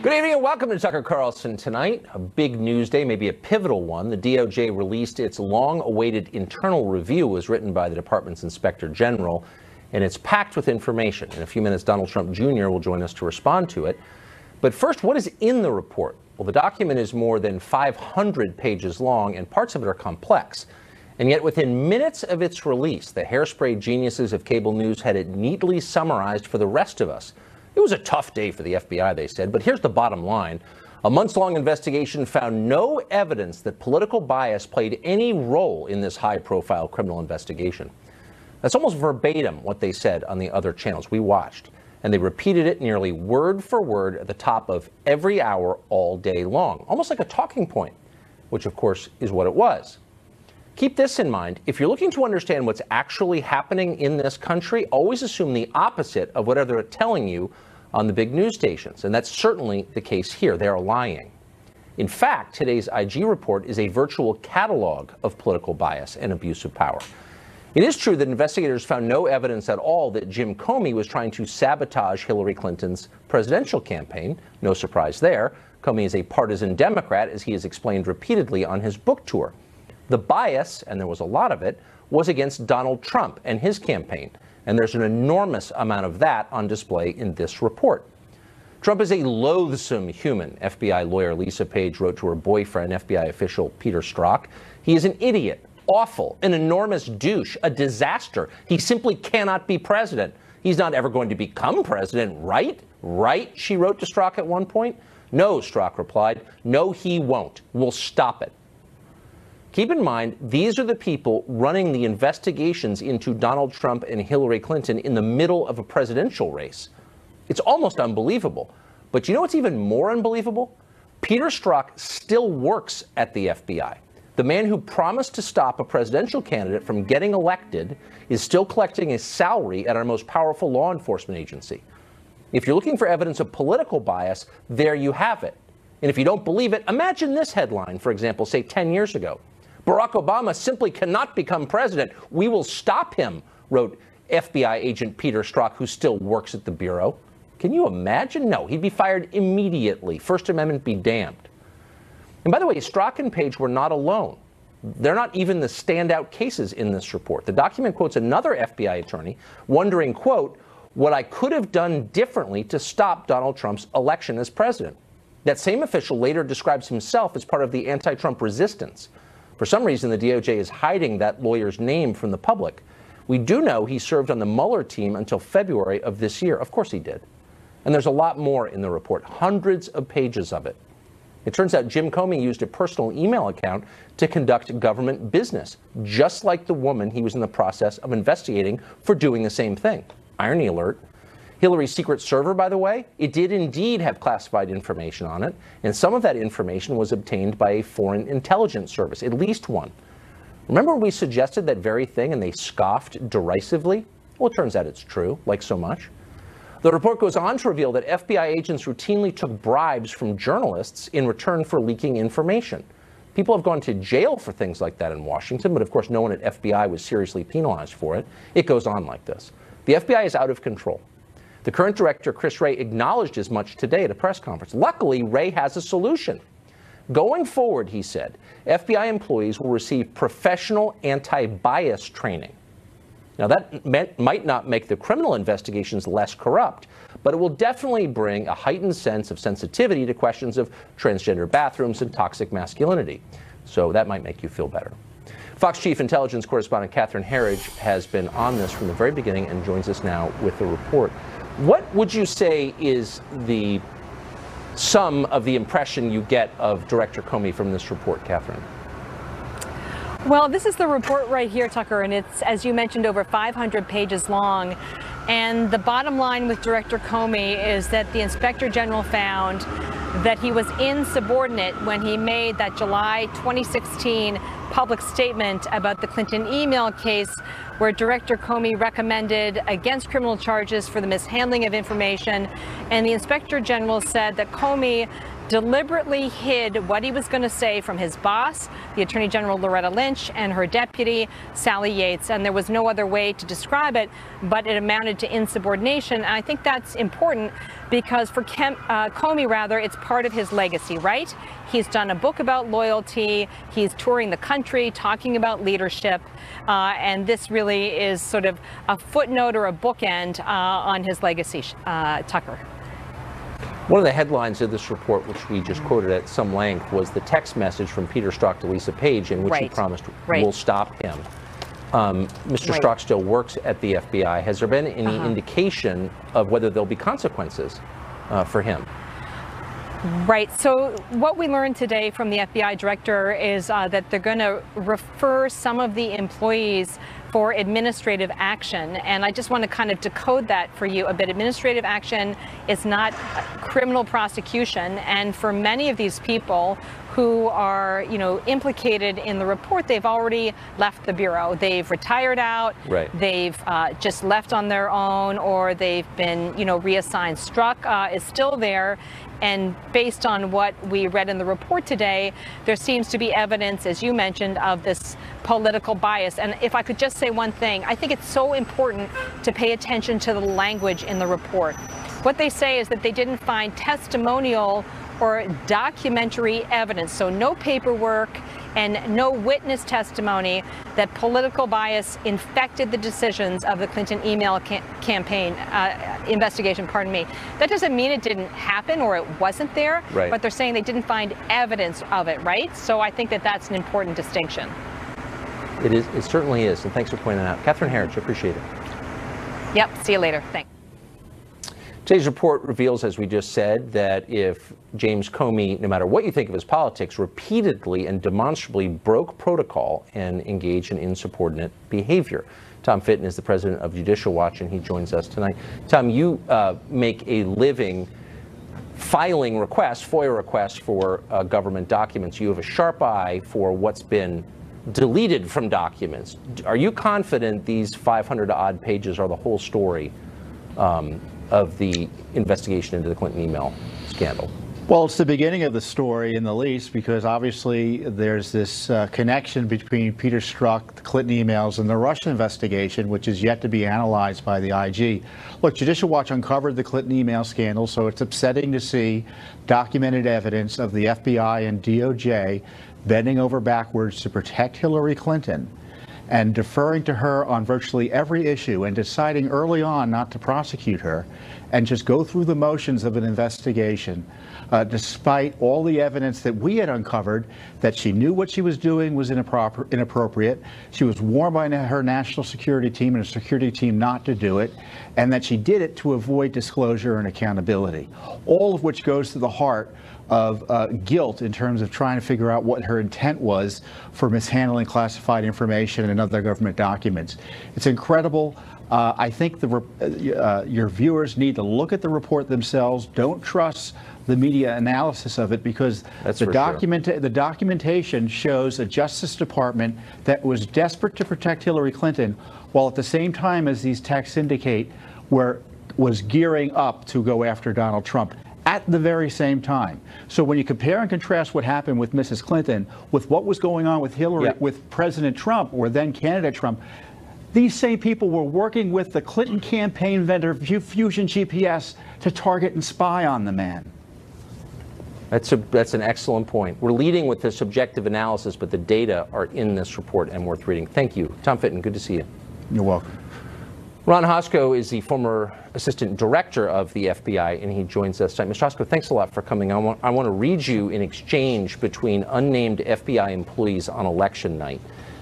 Good evening and welcome to Tucker Carlson Tonight. A big news day, maybe a pivotal one. The DOJ released its long-awaited internal review, as written by the department's inspector general, and it's packed with information. In a few minutes, Donald Trump Jr. will join us to respond to it. But first, what is in the report? Well, the document is more than 500 pages long, and parts of it are complex. And yet, within minutes of its release, the hairspray geniuses of cable news had it neatly summarized for the rest of us. It was a tough day for the FBI, they said, but here's the bottom line. A months-long investigation found no evidence that political bias played any role in this high-profile criminal investigation. That's almost verbatim what they said on the other channels we watched, and they repeated it nearly word for word at the top of every hour all day long, almost like a talking point, which, of course, is what it was. Keep this in mind. If you're looking to understand what's actually happening in this country, always assume the opposite of whatever they're telling you on the big news stations. And that's certainly the case here. They're lying. In fact, today's IG report is a virtual catalog of political bias and abuse of power. It is true that investigators found no evidence at all that Jim Comey was trying to sabotage Hillary Clinton's presidential campaign. No surprise there. Comey is a partisan Democrat, as he has explained repeatedly on his book tour. The bias, and there was a lot of it, was against Donald Trump and his campaign. And there's an enormous amount of that on display in this report. Trump is a loathsome human, FBI lawyer Lisa Page wrote to her boyfriend, FBI official Peter Strzok. He is an idiot, awful, an enormous douche, a disaster. He simply cannot be president. He's not ever going to become president, right? Right, she wrote to Strzok at one point. No, Strzok replied. No, he won't. We'll stop it. Keep in mind, these are the people running the investigations into Donald Trump and Hillary Clinton in the middle of a presidential race. It's almost unbelievable. But you know what's even more unbelievable? Peter Strzok still works at the FBI. The man who promised to stop a presidential candidate from getting elected is still collecting his salary at our most powerful law enforcement agency. If you're looking for evidence of political bias, there you have it. And if you don't believe it, imagine this headline, for example, say 10 years ago. Barack Obama simply cannot become president. We will stop him, wrote FBI agent Peter Strzok, who still works at the Bureau. Can you imagine? No, he'd be fired immediately. First Amendment be damned. And by the way, Strzok and Page were not alone. They're not even the standout cases in this report. The document quotes another FBI attorney wondering, quote, what I could have done differently to stop Donald Trump's election as president. That same official later describes himself as part of the anti-Trump resistance. For some reason, the DOJ is hiding that lawyer's name from the public. We do know he served on the Mueller team until February of this year. Of course he did. And there's a lot more in the report, hundreds of pages of it. It turns out Jim Comey used a personal email account to conduct government business, just like the woman he was in the process of investigating for doing the same thing. Irony alert. Hillary's secret server, by the way, it did indeed have classified information on it, and some of that information was obtained by a foreign intelligence service, at least one. Remember we suggested that very thing and they scoffed derisively? Well, it turns out it's true, like so much. The report goes on to reveal that FBI agents routinely took bribes from journalists in return for leaking information. People have gone to jail for things like that in Washington, but of course no one at FBI was seriously penalized for it. It goes on like this. The FBI is out of control. The current director, Chris Wray, acknowledged as much today at a press conference. Luckily, Wray has a solution. Going forward, he said, FBI employees will receive professional anti-bias training. Now, that might not make the criminal investigations less corrupt, but it will definitely bring a heightened sense of sensitivity to questions of transgender bathrooms and toxic masculinity. So that might make you feel better. Fox Chief Intelligence Correspondent Catherine Herridge has been on this from the very beginning and joins us now with the report. What would you say is the sum of the impression you get of Director Comey from this report, Catherine? Well, this is the report right here, Tucker, and it's, as you mentioned, over 500 pages long. And the bottom line with Director Comey is that the Inspector General found that he was insubordinate when he made that July 2016 public statement about the Clinton email case, where Director Comey recommended against criminal charges for the mishandling of information. And the Inspector General said that Comey deliberately hid what he was going to say from his boss, the Attorney General Loretta Lynch, and her deputy, Sally Yates. And there was no other way to describe it, but it amounted to insubordination. And I think that's important because for Comey, it's part of his legacy, right? He's done a book about loyalty. He's touring the country, talking about leadership. And this really is sort of a footnote or a bookend on his legacy, Tucker. One of the headlines of this report, which we just quoted at some length, was the text message from Peter Strzok to Lisa Page in which he promised we'll stop him. Mr. Strzok still works at the FBI. Has there been any indication of whether there'll be consequences for him? Right. So what we learned today from the FBI director is that they're going to refer some of the employees for administrative action. And I just want to kind of decode that for you a bit. Administrative action is not criminal prosecution. And for many of these people who are, implicated in the report, they've already left the Bureau. They've retired out. They've just left on their own, or they've been, reassigned. Strzok is still there. And based on what we read in the report today, there seems to be evidence, as you mentioned, of this political bias. And if I could just say one thing, I think it's so important to pay attention to the language in the report. What they say is that they didn't find testimonial or documentary evidence, so no paperwork and no witness testimony, that political bias infected the decisions of the Clinton email campaign investigation, That doesn't mean it didn't happen or it wasn't there, but they're saying they didn't find evidence of it, right? So I think that that's an important distinction. It is. It certainly is, and thanks for pointing that out. Catherine Herridge, appreciate it. Yep, see you later. Thanks. Today's report reveals, as we just said, that if James Comey, no matter what you think of his politics, repeatedly and demonstrably broke protocol and engaged in insubordinate behavior. Tom Fitton is the president of Judicial Watch, and he joins us tonight. Tom, you make a living filing requests, FOIA requests for government documents. You have a sharp eye for what's been deleted from documents. Are you confident these 500-odd pages are the whole story of the investigation into the Clinton email scandal? Well, it's the beginning of the story in the least, because obviously there's this connection between Peter Strzok, the Clinton emails, and the Russia investigation, which is yet to be analyzed by the IG. Look, Judicial Watch uncovered the Clinton email scandal, so it's upsetting to see documented evidence of the FBI and DOJ bending over backwards to protect Hillary Clinton and deferring to her on virtually every issue and deciding early on not to prosecute her and just go through the motions of an investigation, despite all the evidence that we had uncovered that she knew what she was doing was inappropriate. She was warned by her national security team and a security team not to do it, and that she did it to avoid disclosure and accountability, all of which goes to the heart of guilt in terms of trying to figure out what her intent was for mishandling classified information and other government documents. It's incredible. I think your viewers need to look at the report themselves. Don't trust the media analysis of it, because the documentation shows a Justice Department that was desperate to protect Hillary Clinton, while at the same time, as these texts indicate, was gearing up to go after Donald Trump at the very same time. So when you compare and contrast what happened with Mrs. Clinton with what was going on with Hillary, with President Trump, or then candidate Trump, these same people were working with the Clinton campaign vendor Fusion GPS to target and spy on the man. That's an excellent point. We're leading with the subjective analysis, but the data are in this report and worth reading. Thank you. Tom Fitton, good to see you. You're welcome. Ron Hosko is the former assistant director of the FBI, and he joins us tonight. Mr. Hosko, thanks a lot for coming. I want to read you an exchange between unnamed FBI employees on election night.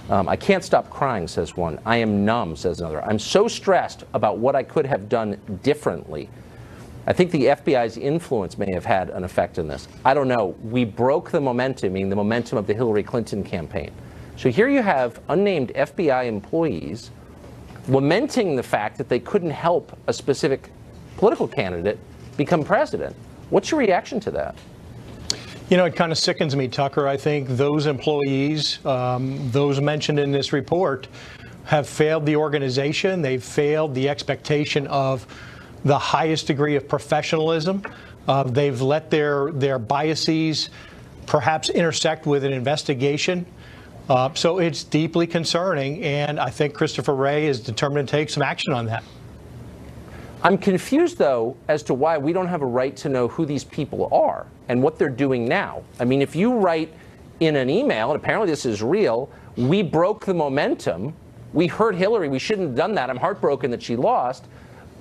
I can't stop crying, says one. I am numb, says another. I'm so stressed about what I could have done differently. I think the FBI's influence may have had an effect in this. I don't know. We broke the momentum, meaning the momentum of the Hillary Clinton campaign. So here you have unnamed FBI employees lamenting the fact that they couldn't help a specific political candidate become president. What's your reaction to that? You know, it kind of sickens me, Tucker. I think those employees, those mentioned in this report, have failed the organization. They've failed the expectation of the highest degree of professionalism. They've let their biases perhaps intersect with an investigation. So it's deeply concerning, and I think Christopher Wray is determined to take some action on that. I'm confused, though, as to why we don't have a right to know who these people are and what they're doing now. I mean, if you write in an email, and apparently this is real, we broke the momentum, we hurt Hillary, we shouldn't have done that, I'm heartbroken that she lost.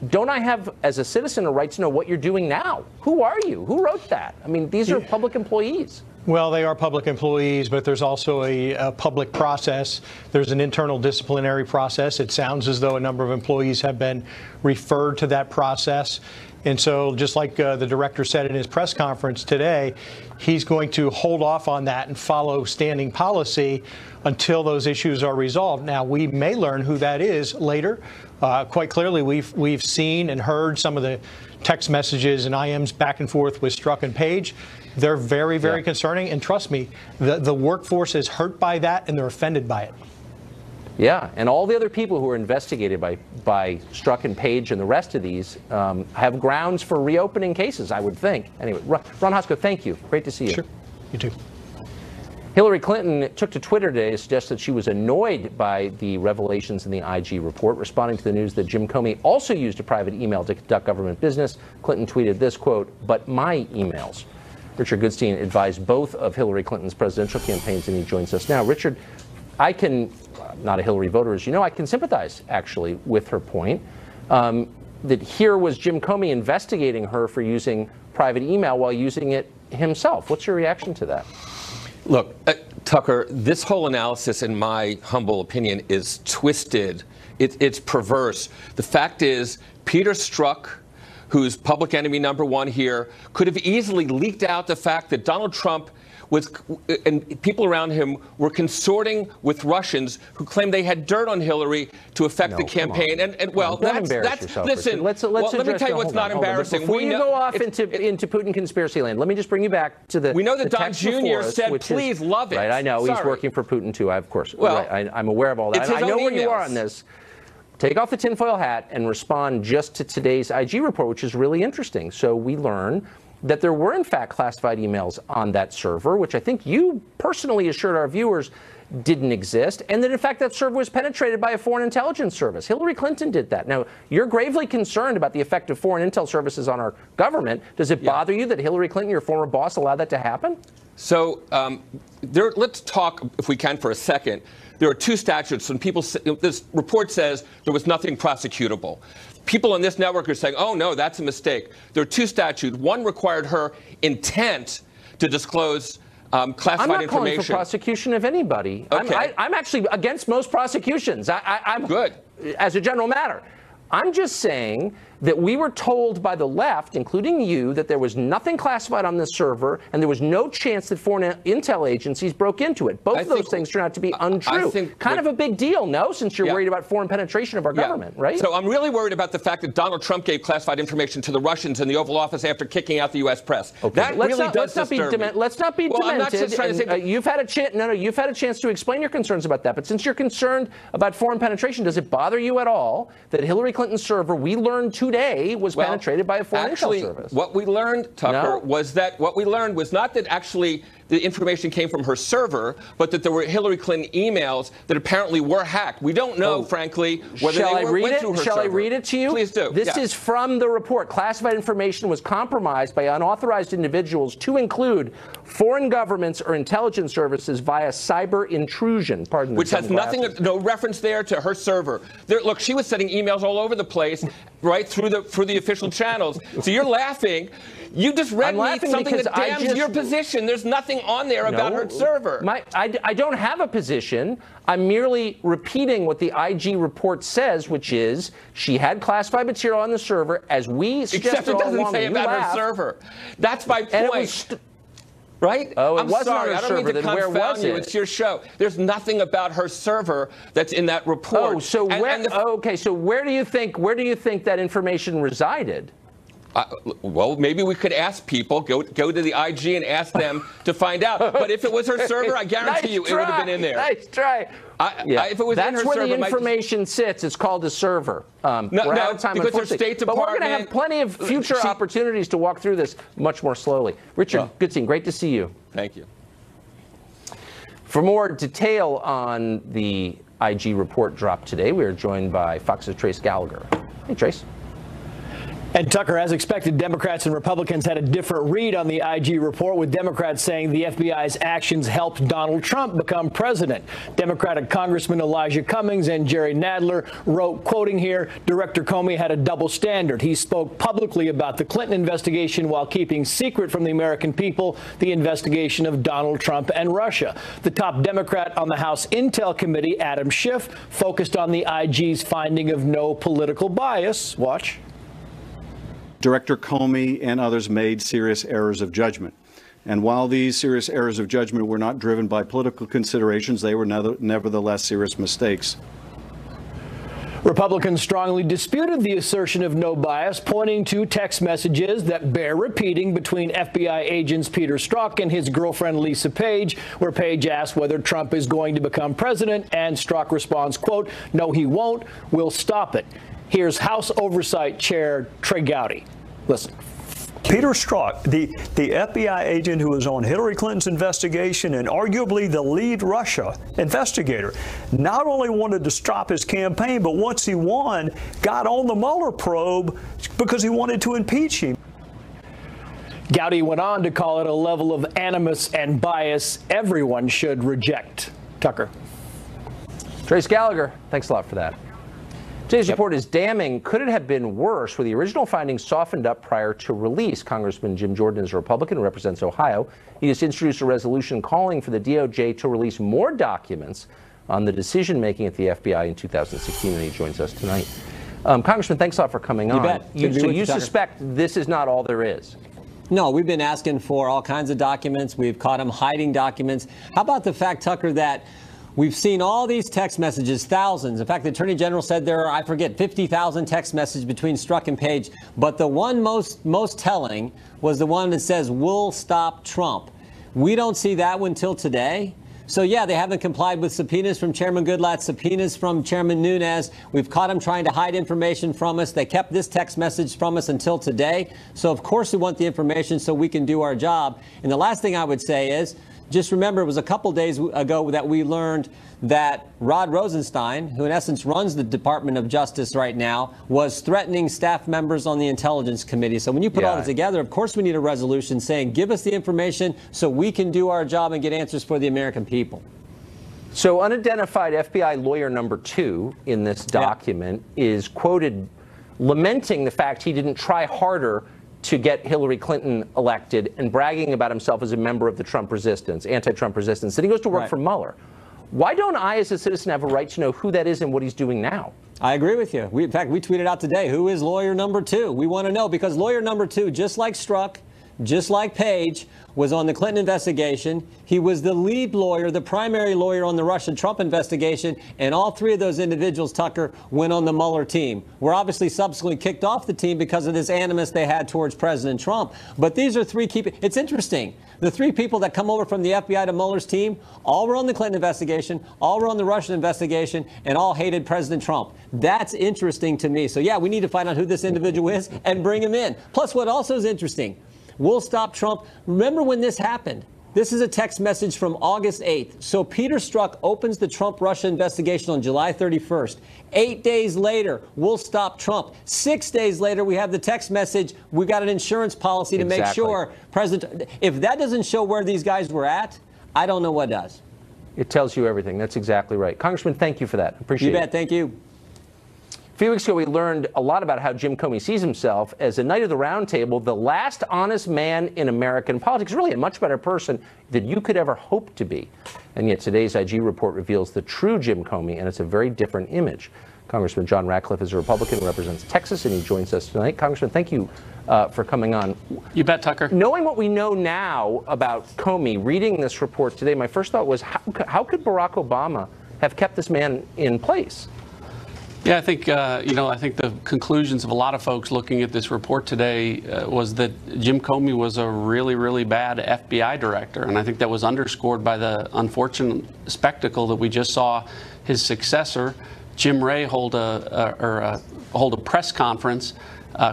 Don't I have, as a citizen, a right to know what you're doing now? Who are you? Who wrote that? I mean, these are public employees. Well, they are public employees, but there's also a public process. There's an internal disciplinary process. It sounds as though a number of employees have been referred to that process. And so just like the director said in his press conference today, he's going to hold off on that and follow standing policy until those issues are resolved. Now, we may learn who that is later. Quite clearly, we've seen and heard some of the text messages and IMs back and forth with Strzok and Page. They're very, very concerning. And trust me, the workforce is hurt by that and they're offended by it. Yeah, and all the other people who are investigated by Strzok and Page and the rest of these have grounds for reopening cases, I would think. Anyway, Ron Hosko, thank you. Great to see you. Sure. You too. Hillary Clinton took to Twitter today to suggest that she was annoyed by the revelations in the IG report, responding to the news that Jim Comey also used a private email to conduct government business. Clinton tweeted this, quote, "But my emails." Richard Goodstein advised both of Hillary Clinton's presidential campaigns, and he joins us now. Richard, I can, not a Hillary voter, as you know, I can sympathize, actually, with her point that here was Jim Comey investigating her for using private email while using it himself. What's your reaction to that? Look, Tucker, this whole analysis, in my humble opinion, is twisted. It's perverse. The fact is, Peter Strzok, who's public enemy number one here, could have easily leaked out the fact that Donald Trump and people around him were consorting with Russians who claimed they had dirt on Hillary to affect the campaign. And well, that's listen. Let me tell you what's not embarrassing. Before you go off into Putin conspiracy land, let me just bring you back to the. We know that Don Jr. said, "Please love it." Right, I know he's working for Putin too. Of course, well, right, I'm aware of all that. I know where you are on this. Take off the tinfoil hat and respond just to today's IG report, which is really interesting. So we learn that there were, in fact, classified emails on that server, which I think you personally assured our viewers didn't exist, and that, in fact, that server was penetrated by a foreign intelligence service. Hillary Clinton did that. Now, you're gravely concerned about the effect of foreign intel services on our government. Does it bother you that Hillary Clinton, your former boss, allowed that to happen? So let's talk, if we can, for a second. There are two statutes, and this report says there was nothing prosecutable. People on this network are saying, oh, no, that's a mistake. There are two statutes. One required her intent to disclose classified information. I'm not calling for prosecution of anybody. Okay. I'm actually against most prosecutions. I'm good. As a general matter. I'm just saying that we were told by the left, including you, that there was nothing classified on this server and there was no chance that foreign intel agencies broke into it. Both of those things turn out to be untrue. Kind of a big deal, no? Since you're worried about foreign penetration of our government, right? So I'm really worried about the fact that Donald Trump gave classified information to the Russians in the Oval Office after kicking out the U.S. press. Okay. That really does disturb me. Let's not be demented. I'm not just trying to say you've had a chance. No, you've had a chance to explain your concerns about that. But since you're concerned about foreign penetration, does it bother you at all that Hillary Clinton's server, we learned today, was penetrated by a foreign intel service? What we learned, Tucker, was not that actually the information came from her server, but that there were Hillary Clinton emails that apparently were hacked. We don't know, frankly, whether they went through her server. Shall I read it to you? Please do. This is from the report. Classified information was compromised by unauthorized individuals to include foreign governments or intelligence services via cyber intrusion. Pardon me. Which has no reference there to her server. Look, she was sending emails all over the place, right, through the official channels. So you're laughing. You just read me something that damns your position. There's nothing on there about her server. I don't have a position. I'm merely repeating what the IG report says, which is she had classified material on the server, as we suggested. Except it doesn't say about her server. That's my point. Right? Oh, I'm sorry. I don't mean to confound you. It's your show. There's nothing about her server that's in that report. Oh, so where do you think that information resided? Well, maybe we could ask people, go to the IG and ask them to find out. But if it was her server, I guarantee you it would have been in there. Nice try. If it was That's in her where server, the information sits. It's called a server. We're out of time, because unfortunately. State but we're Department, going to have plenty of future opportunities to walk through this much more slowly. Richard Goodstein, great to see you. Thank you. For more detail on the IG report dropped today, we are joined by Fox's Trace Gallagher. Hey, Trace. And Tucker, as expected, Democrats and Republicans had a different read on the IG report, with Democrats saying the FBI's actions helped Donald Trump become president. Democratic Congressman Elijah Cummings and Jerry Nadler wrote, quoting here, Director Comey had a double standard. He spoke publicly about the Clinton investigation while keeping secret from the American people the investigation of Donald Trump and Russia. The top Democrat on the House Intel Committee, Adam Schiff, focused on the IG's finding of no political bias. Watch. Director Comey and others made serious errors of judgment. And while these serious errors of judgment were not driven by political considerations, they were nevertheless serious mistakes. Republicans strongly disputed the assertion of no bias, pointing to text messages that bear repeating between FBI agents Peter Strzok and his girlfriend Lisa Page, where Page asked whether Trump is going to become president, and Strzok responds, quote, no, he won't. We'll stop it. Here's House Oversight Chair Trey Gowdy. Listen. Peter Strzok, the FBI agent who was on Hillary Clinton's investigation and arguably the lead Russia investigator, not only wanted to stop his campaign, but once he won, got on the Mueller probe because he wanted to impeach him. Gowdy went on to call it a level of animus and bias everyone should reject. Tucker. Trace Gallagher, thanks a lot for that. Today's report is damning. Could it have been worse? Were the original findings softened up prior to release? Congressman Jim Jordan is a Republican who represents Ohio. He just introduced a resolution calling for the DOJ to release more documents on the decision-making at the FBI in 2016, and he joins us tonight. Congressman, thanks a lot for coming on. You bet. So you suspect this is not all there is? No, we've been asking for all kinds of documents. We've caught him hiding documents. How about the fact, Tucker, that we've seen all these text messages, thousands. In fact, the Attorney General said there are, I forget, 50,000 text messages between Strzok and Page. But the one most telling was the one that says, we'll stop Trump. We don't see that one till today. So, yeah, they haven't complied with subpoenas from Chairman Goodlatte, subpoenas from Chairman Nunes. We've caught them trying to hide information from us. They kept this text message from us until today. So, of course, we want the information so we can do our job. And the last thing I would say is, just remember, it was a couple days ago that we learned that Rod Rosenstein, who in essence runs the Department of Justice right now, was threatening staff members on the Intelligence Committee. So when you put all that together, of course we need a resolution saying, give us the information so we can do our job and get answers for the American people. So unidentified FBI lawyer number 2 in this document is quoted lamenting the fact he didn't try harder to get Hillary Clinton elected and bragging about himself as a member of the Trump resistance, anti-Trump resistance. Then he goes to work for Mueller. Why don't I, as a citizen, have a right to know who that is and what he's doing now? I agree with you. In fact, we tweeted out today, who is lawyer number 2? We want to know, because lawyer number 2, just like Strzok, just like Page, was on the Clinton investigation. He was the lead lawyer, the primary lawyer on the Russia-Trump investigation, and all 3 of those individuals, Tucker, went on the Mueller team. Were obviously subsequently kicked off the team because of this animus they had towards President Trump. But these are 3 key. It's interesting. The 3 people that come over from the FBI to Mueller's team all were on the Clinton investigation, all were on the Russian investigation, and all hated President Trump. That's interesting to me. So, yeah, we need to find out who this individual is and bring him in. Plus, what also is interesting, we'll stop Trump. Remember when this happened? This is a text message from August 8th. So Peter Strzok opens the Trump-Russia investigation on July 31st. 8 days later, we'll stop Trump. 6 days later, we have the text message, we got an insurance policy to make sure President. If that doesn't show where these guys were at, I don't know what does. It tells you everything. That's exactly right. Congressman, thank you for that. Appreciate it. You bet. Thank you. A few weeks ago, we learned a lot about how Jim Comey sees himself as a knight of the round table, the last honest man in American politics, really a much better person than you could ever hope to be. And yet today's IG report reveals the true Jim Comey, and it's a very different image. Congressman John Ratcliffe is a Republican who represents Texas, and he joins us tonight. Congressman, thank you for coming on. You bet, Tucker. Knowing what we know now about Comey, reading this report today, my first thought was, how could Barack Obama have kept this man in place? Yeah, I think, I think the conclusions of a lot of folks looking at this report today was that Jim Comey was a really, really bad FBI director. And I think that was underscored by the unfortunate spectacle that we just saw his successor, Jim Wray, hold a press conference.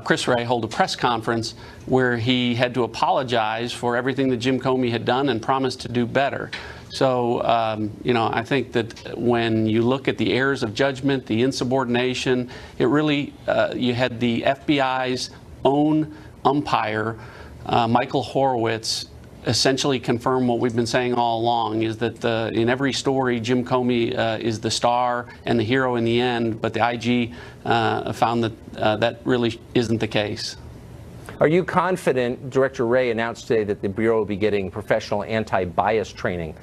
Chris Wray hold a press conference where he had to apologize for everything that Jim Comey had done and promised to do better. So, I think that when you look at the errors of judgment, the insubordination, it really, you had the FBI's own umpire, Michael Horowitz, essentially confirm what we've been saying all along, is that in every story, Jim Comey is the star and the hero in the end, but the IG found that that really isn't the case. Are you confident? Director Wray announced today that the Bureau will be getting professional anti-bias training.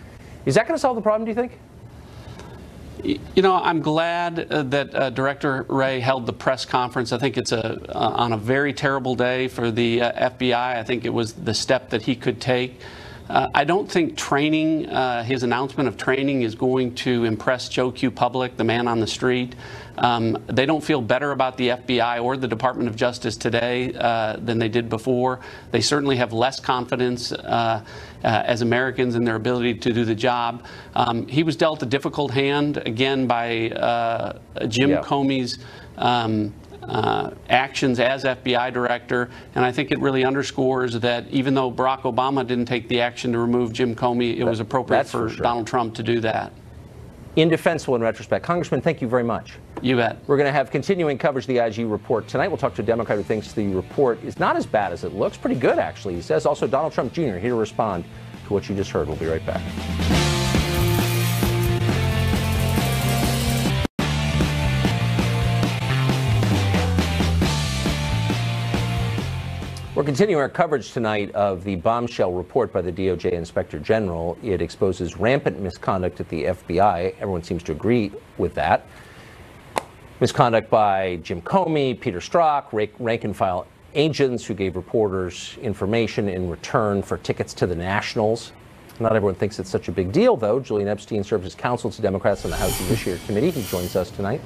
Is that going to solve the problem, do you think? I'm glad that Director Wray held the press conference. I think it's on a very terrible day for the FBI. I think it was the step that he could take. I don't think training, his announcement of training, is going to impress Joe Q. Public, the man on the street. They don't feel better about the FBI or the Department of Justice today than they did before. They certainly have less confidence as Americans in their ability to do the job. He was dealt a difficult hand, again, by Jim Comey's actions as FBI director, and I think it really underscores that even though Barack Obama didn't take the action to remove Jim Comey, it was appropriate for Donald Trump to do that. Indefensible in retrospect. Congressman, thank you very much. You bet. We're going to have continuing coverage of the IG report tonight. We'll talk to a Democrat who thinks the report is not as bad as it looks. Pretty good, actually, he says. Also, Donald Trump Jr. here to respond to what you just heard. We'll be right back. We're continuing our coverage tonight of the bombshell report by the DOJ Inspector General. It exposes rampant misconduct at the FBI. Everyone seems to agree with that. Misconduct by Jim Comey, Peter Strzok, rank-and-file agents who gave reporters information in return for tickets to the Nationals. Not everyone thinks it's such a big deal, though. Julian Epstein serves as counsel to Democrats on the House Judiciary Committee. He joins us tonight.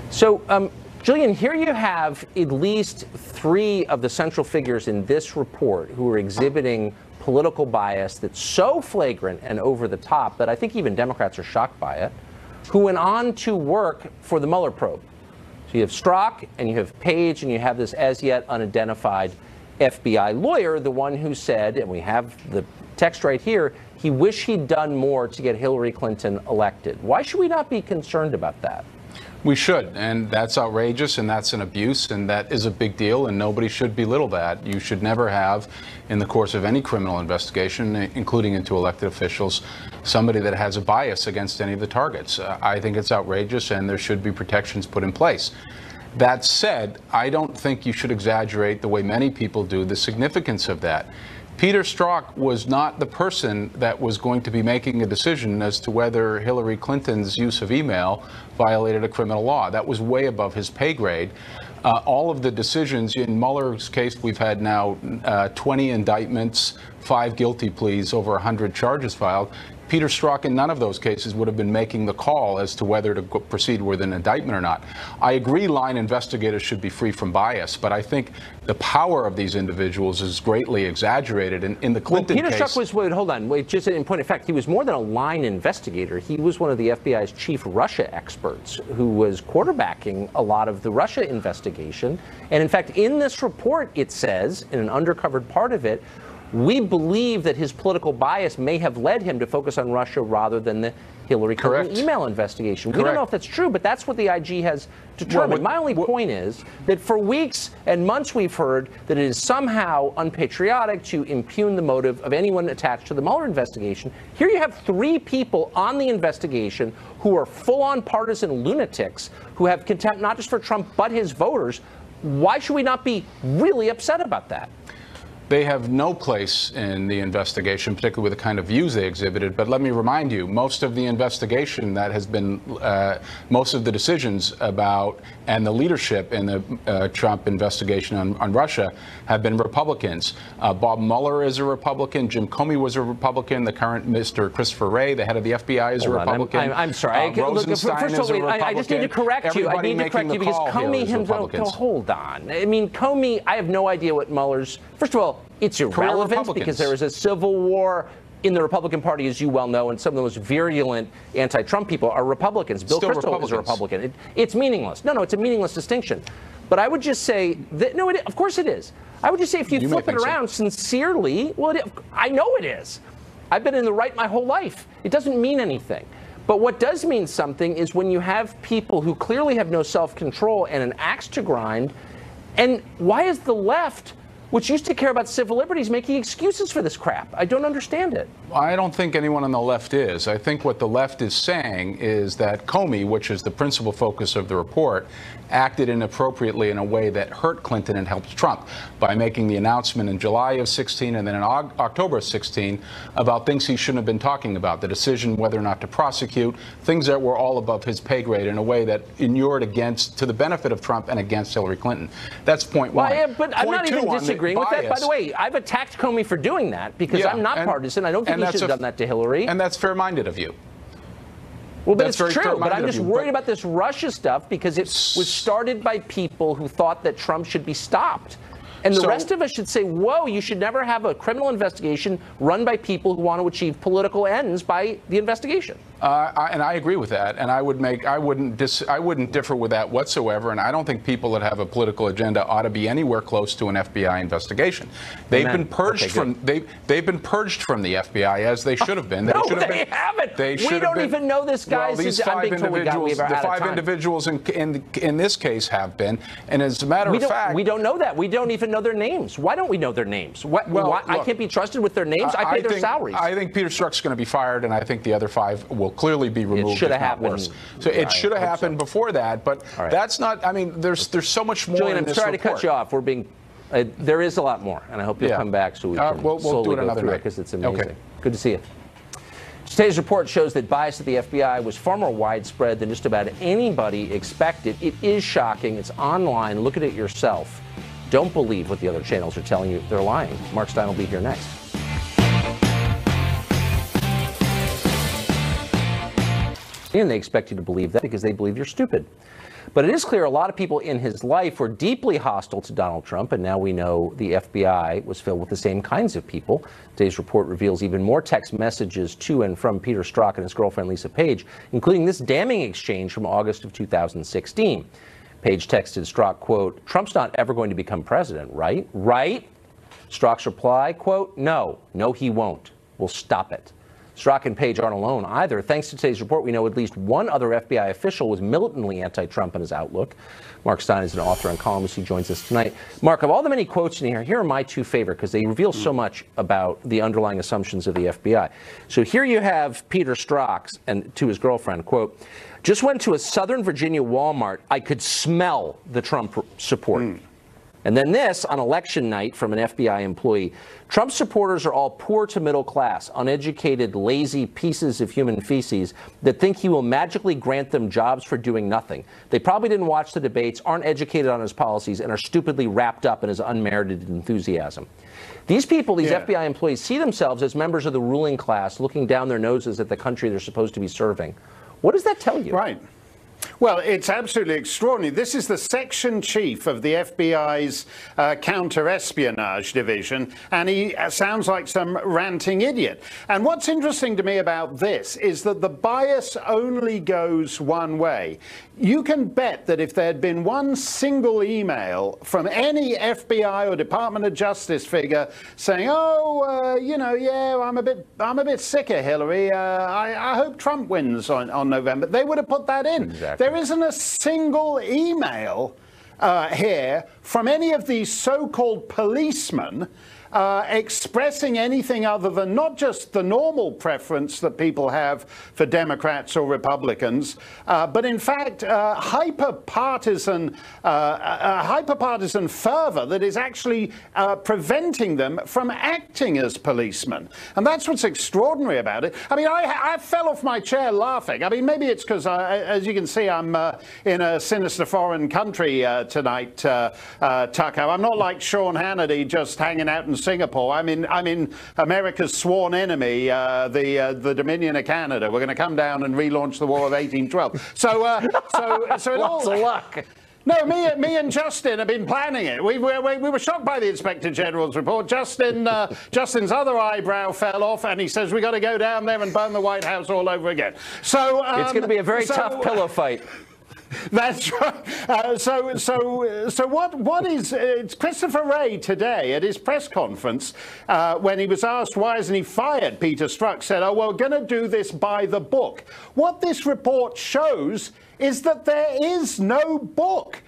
So, Julian, here you have at least 3 of the central figures in this report who are exhibiting political bias that's so flagrant and over the top that I think even Democrats are shocked by it, who went on to work for the Mueller probe. So you have Strzok and you have Page and you have this as yet unidentified FBI lawyer, the one who said, and we have the text right here, he wished he'd done more to get Hillary Clinton elected. Why should we not be concerned about that? We should, and that's outrageous, and that's an abuse, and that is a big deal, and nobody should belittle that. You should never have, in the course of any criminal investigation, including into elected officials, somebody that has a bias against any of the targets. I think it's outrageous, and there should be protections put in place. That said, I don't think you should exaggerate the way many people do the significance of that. Peter Strzok was not the person that was going to be making a decision as to whether Hillary Clinton's use of email violated a criminal law. That was way above his pay grade. All of the decisions in Mueller's case, we've had now 20 indictments, 5 guilty pleas, over 100 charges filed. Peter Strzok in none of those cases would have been making the call as to whether to proceed with an indictment or not. I agree line investigators should be free from bias, but I think the power of these individuals is greatly exaggerated. And in the Clinton Peter case... Strzok was, hold on, just in point of fact, he was more than a line investigator. He was one of the FBI's chief Russia experts who was quarterbacking a lot of the Russia investigation. And in fact, in this report, it says, in an undercovered part of it, we believe that his political bias may have led him to focus on Russia rather than the Hillary Clinton email investigation. We don't know if that's true, but that's what the IG has determined. My only point is that for weeks and months we've heard that it is somehow unpatriotic to impugn the motive of anyone attached to the Mueller investigation. Here you have 3 people on the investigation who are full-on partisan lunatics who have contempt not just for Trump but his voters. Why should we not be really upset about that? They have no place in the investigation, particularly with the kind of views they exhibited. But let me remind you, most of the investigation that has been, most of the decisions about and the leadership in the Trump investigation on Russia have been Republicans. Bob Mueller is a Republican. Jim Comey was a Republican. The current Mr. Christopher Wray, the head of the FBI, is a Republican. I'm sorry. Rosenstein is a Republican. I just need to correct you. I need to correct you because Comey himself. Hold on. I mean, Comey, I have no idea what Mueller's. First of all, it's irrelevant because there is a civil war in the Republican Party, as you well know, and some of the most virulent anti-Trump people are Republicans. Bill Kristol is a Republican. It's meaningless. No, it's a meaningless distinction. But I would just say that, no, of course it is. I would just say if you flip it around sincerely, well, I know it is. I've been in the right my whole life. It doesn't mean anything. But what does mean something is when you have people who clearly have no self-control and an axe to grind. And why is the left, which used to care about civil liberties, making excuses for this crap? I don't understand it. I don't think anyone on the left is. I think what the left is saying is that Comey, which is the principal focus of the report, acted inappropriately in a way that hurt Clinton and helped Trump by making the announcement in July of 16 and then in October of 16 about things he shouldn't have been talking about, the decision whether or not to prosecute, things that were all above his pay grade in a way that inured to the benefit of Trump and against Hillary Clinton. That's point one. Yeah, but I'm not even disagreeing with that. By the way, I've attacked Comey for doing that because I'm not partisan. I don't think he should have done that to Hillary. And that's fair-minded of you. Well, but it's true. But I'm just worried about this Russia stuff because it was started by people who thought that Trump should be stopped. And the rest of us should say, whoa, you should never have a criminal investigation run by people who want to achieve political ends by the investigation. And I agree with that. And I wouldn't differ with that whatsoever. And I don't think people that have a political agenda ought to be anywhere close to an FBI investigation. They've been purged they've been purged from the FBI as they should have been. They haven't. We don't even know this guy. Well, these five individuals in this case have been. And as a matter of fact, we don't know that. We don't even know their names. Why don't we know their names? I can't be trusted with their names. I pay their salaries. I think Peter Strzok's going to be fired, and I think the other five will clearly be removed. It should have happened. So it should have happened before that, but that's not. I mean, there's so much more. Julian, in this I'm sorry report. to cut you off. We're being. There is a lot more, and I hope you'll come back so we can we'll slowly do it go another through night. it because it's amazing. Okay. Good to see you. Today's report shows that bias at the FBI was far more widespread than just about anybody expected. It is shocking. It's online. Look at it yourself. Don't believe what the other channels are telling you. They're lying. Mark Stein will be here next. And they expect you to believe that because they believe you're stupid. But it is clear a lot of people in his life were deeply hostile to Donald Trump, and now we know the FBI was filled with the same kinds of people. Today's report reveals even more text messages to and from Peter Strzok and his girlfriend Lisa Page, including this damning exchange from August of 2016. Page texted Strzok, quote, "Trump's not ever going to become president, right? Right?" Strzok's reply, quote, "No, he won't. We'll stop it." Strzok and Page aren't alone either. Thanks to today's report, we know at least one other FBI official was militantly anti-Trump in his outlook. Mark Stein is an author and columnist. He joins us tonight. Mark, of all the many quotes in here are my two favorite because they reveal so much about the underlying assumptions of the FBI. So here you have Peter Strzok and to his girlfriend, quote, "Just went to a Southern Virginia Walmart. I could smell the Trump support." And then this on election night from an FBI employee. Trump supporters are all poor to middle class, uneducated, lazy pieces of human feces that think he will magically grant them jobs for doing nothing. They probably didn't watch the debates, aren't educated on his policies, and are stupidly wrapped up in his unmerited enthusiasm. These people, these FBI employees, see themselves as members of the ruling class looking down their noses at the country they're supposed to be serving. What does that tell you? Right. Well, it's absolutely extraordinary. This is the section chief of the FBI's counter-espionage division, and he sounds like some ranting idiot. And what's interesting to me about this is that the bias only goes one way. You can bet that if there had been one single email from any FBI or Department of Justice figure saying, I'm a bit sick of Hillary. I hope Trump wins on November, they would have put that in. Exactly. There isn't a single email here from any of these so-called policemen expressing anything other than not just the normal preference that people have for Democrats or Republicans, but in fact hyper-partisan fervor that is actually preventing them from acting as policemen. And that's what's extraordinary about it. I mean, I fell off my chair laughing. I mean, maybe it's because, as you can see, I'm in a sinister foreign country tonight, Tucker. I'm not like Sean Hannity just hanging out in Singapore. I'm in America's sworn enemy, the Dominion of Canada. We're going to come down and relaunch the War of 1812. So it Lots of luck. No, me and Justin have been planning it. We were shocked by the Inspector General's report. Justin's other eyebrow fell off, and he says we got to go down there and burn the White House all over again. So it's going to be a very tough pillow fight. That's right. So what is it's Christopher Wray today at his press conference when he was asked why hasn't he fired Peter Strzok, said, oh, well, we're going to do this by the book. What this report shows is that there is no book.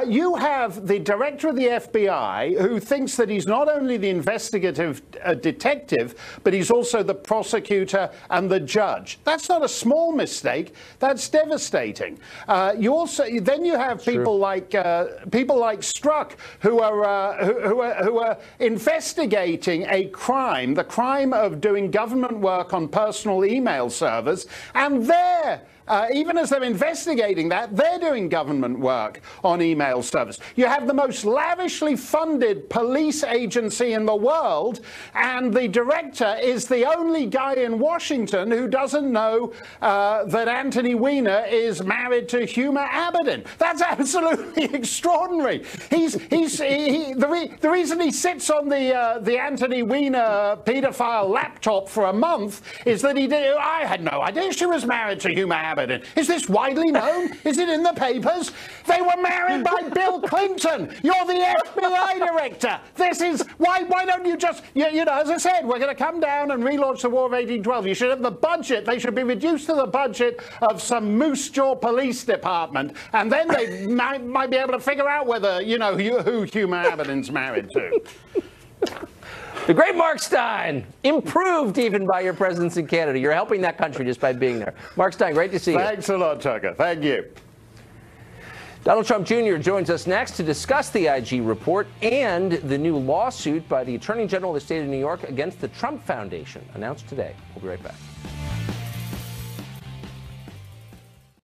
You have the director of the FBI who thinks that he's not only the investigative detective, but he's also the prosecutor and the judge. That's not a small mistake. That's devastating. Then you have people like Strzok who are investigating a crime, the crime of doing government work on personal email servers, and even as they're investigating that, they're doing government work on email servers. You have the most lavishly funded police agency in the world, and the director is the only guy in Washington who doesn't know that Anthony Weiner is married to Huma Abedin. That's absolutely extraordinary. The reason he sits on the Anthony Weiner pedophile laptop for a month is that I had no idea she was married to Huma Abedin. Is this widely known? Is it in the papers? They were married by Bill Clinton. You're the FBI director. This is why don't you just as I said, we're going to come down and relaunch the War of 1812. You should have the budget. They should be reduced to the budget of some Moose Jaw police department, and then they might be able to figure out whether who Huma Abedin's married to. The great Mark Steyn, improved even by your presence in Canada. You're helping that country just by being there. Mark Steyn, great to see you. Thanks a lot, Tucker. Thank you. Donald Trump Jr. joins us next to discuss the IG report and the new lawsuit by the Attorney General of the state of New York against the Trump Foundation, announced today. We'll be right back.